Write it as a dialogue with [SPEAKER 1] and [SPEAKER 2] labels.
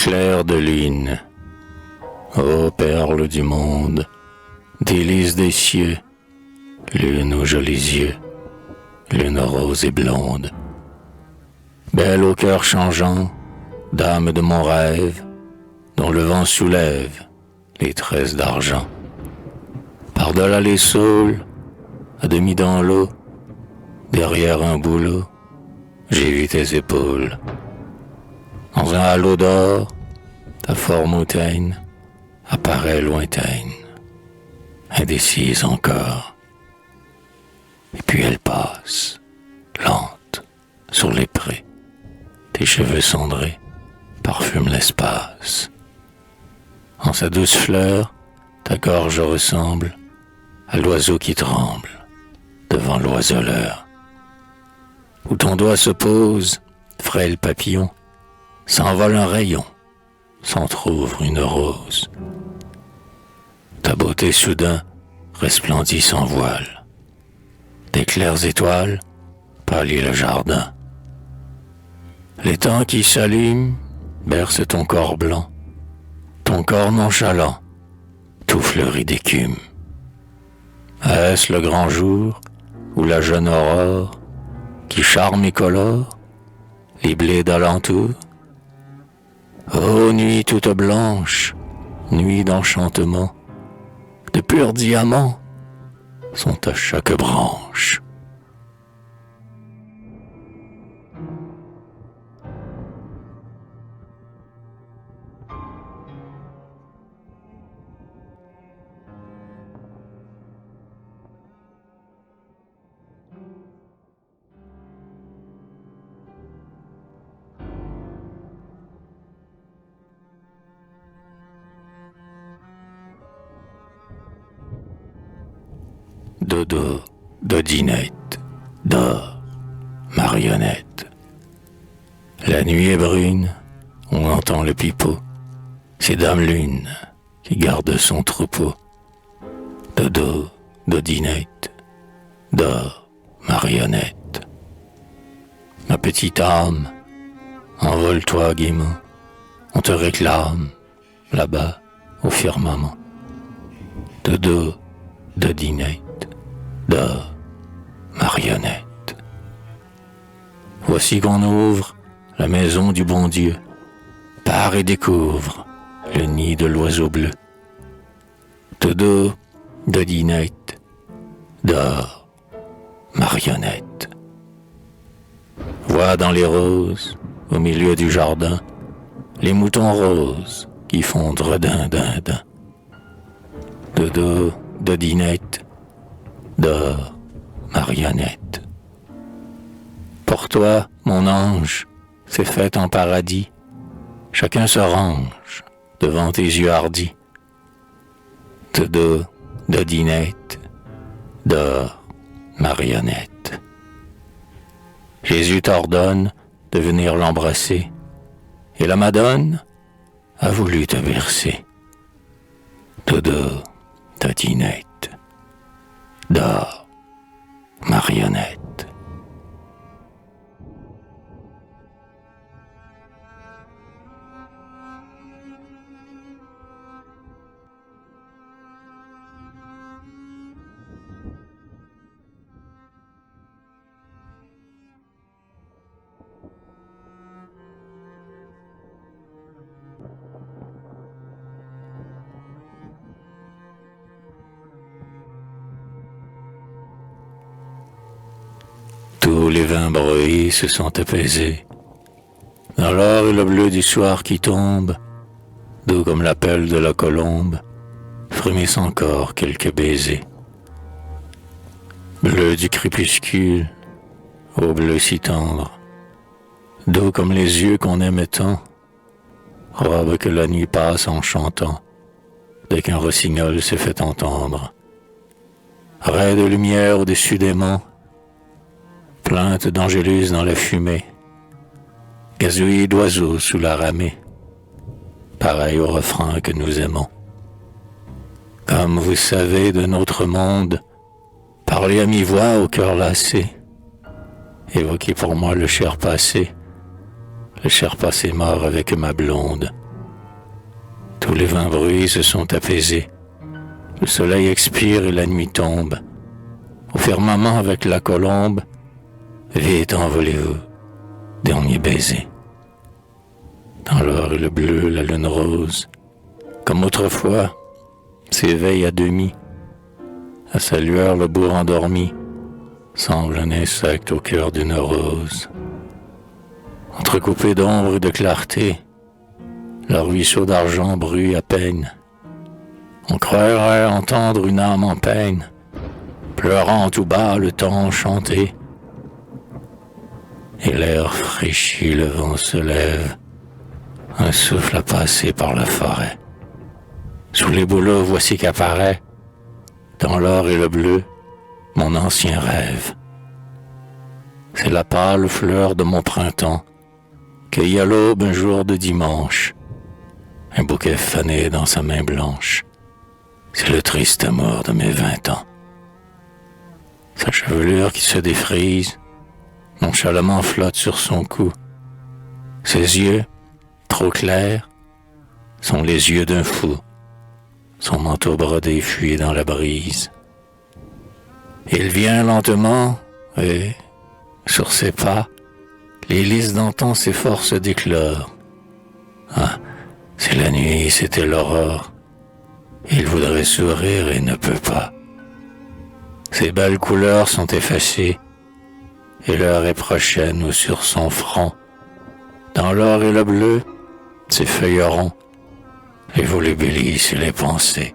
[SPEAKER 1] clair de lune, ô perle du monde, délice des cieux, lune aux jolis yeux, lune rose et blonde. Belle au cœur changeant, dame de mon rêve, dont le vent soulève les tresses d'argent. Par-delà les saules, à demi dans l'eau, derrière un bouleau, j'ai vu tes épaules. Dans un halo d'or, ta forme hautaine apparaît lointaine, indécise encore. Et puis elle passe, lente, sur les prés. Tes cheveux cendrés parfument l'espace. En sa douce fleur, ta gorge ressemble à l'oiseau qui tremble devant l'oiseleur. Où ton doigt se pose, frêle papillon, s'envole un rayon, s'entr'ouvre une rose. Ta beauté soudain resplendit sans voile. Des claires étoiles pâlit le jardin. L'étang qui s'allume berce ton corps blanc, ton corps nonchalant, tout fleuri d'écume. Est-ce le grand jour ou la jeune aurore qui charme et colore les blés d'alentour? Ô nuit toute blanche, nuit d'enchantement, de purs diamants sont à chaque branche. Dodo, dodinette, dors, marionnette. La nuit est brune, on entend le pipeau. C'est Dame Lune qui garde son troupeau. Dodo, dodinette, dors, marionnette. Ma petite âme, envole-toi gaiement. On te réclame, là-bas, au firmament. Dodo, dodinette, dors, marionnette. Voici qu'on ouvre la maison du bon Dieu. Pars et découvre le nid de l'oiseau bleu. Dodo, dodinette, dors, marionnette. Vois dans les roses, au milieu du jardin, les moutons roses qui font dredin, din, din. Dodo, dodinette, dors, marionnette. Pour toi, mon ange, c'est fête en paradis. Chacun se range devant tes yeux hardis. Dodo, dodinette, dors, marionnette. Jésus t'ordonne de venir l'embrasser, et la Madone a voulu te bercer. Dodo, dodinette, dors, marionnette. Tous les vins brouillés se sont apaisés. Dans l'or et le bleu du soir qui tombe, doux comme l'appel de la colombe, frémissent encore quelques baisers. Bleu du crépuscule, au bleu si tendre, doux comme les yeux qu'on aime tant, robe que la nuit passe en chantant, dès qu'un rossignol s'est fait entendre. Rais de lumière au-dessus des monts, plainte d'angélus dans la fumée, gazouillis d'oiseaux sous la ramée, pareil au refrain que nous aimons. Comme vous savez de notre monde, parlez à mi-voix au cœur lassé, évoquez pour moi le cher passé mort avec ma blonde, les vains bruits se sont apaisés. Le soleil expire et la nuit tombe. Au firmament avec la colombe, vite envolez-vous, dernier baiser. Dans l'or et le bleu, la lune rose, comme autrefois, s'éveille à demi. À sa lueur, le bourg endormi semble un insecte au cœur d'une rose. Entrecoupé d'ombre et de clarté, le ruisseau d'argent bruit à peine. On croirait entendre une âme en peine, pleurant tout bas le temps chanté. Et l'air fraîchi, le vent se lève, un souffle à passer par la forêt. Sous les bouleaux, voici qu'apparaît, dans l'or et le bleu, mon ancien rêve. C'est la pâle fleur de mon printemps, cueillie à l'aube un jour de dimanche, un bouquet fané dans sa main blanche. C'est le triste amour de mes 20 ans. Sa chevelure qui se défrise, nonchalamment flotte sur son cou. Ses yeux, trop clairs, sont les yeux d'un fou. Son manteau brodé fuit dans la brise. Il vient lentement, et, sur ses pas, les lys d'antan s'efforcent d'éclore. Ah, c'est la nuit, c'était l'aurore. Il voudrait sourire et ne peut pas. Ses belles couleurs sont effacées, et l'heure est prochaine où sur son front, dans l'or et le bleu, ses feuillerons, les volubélis et les pensées.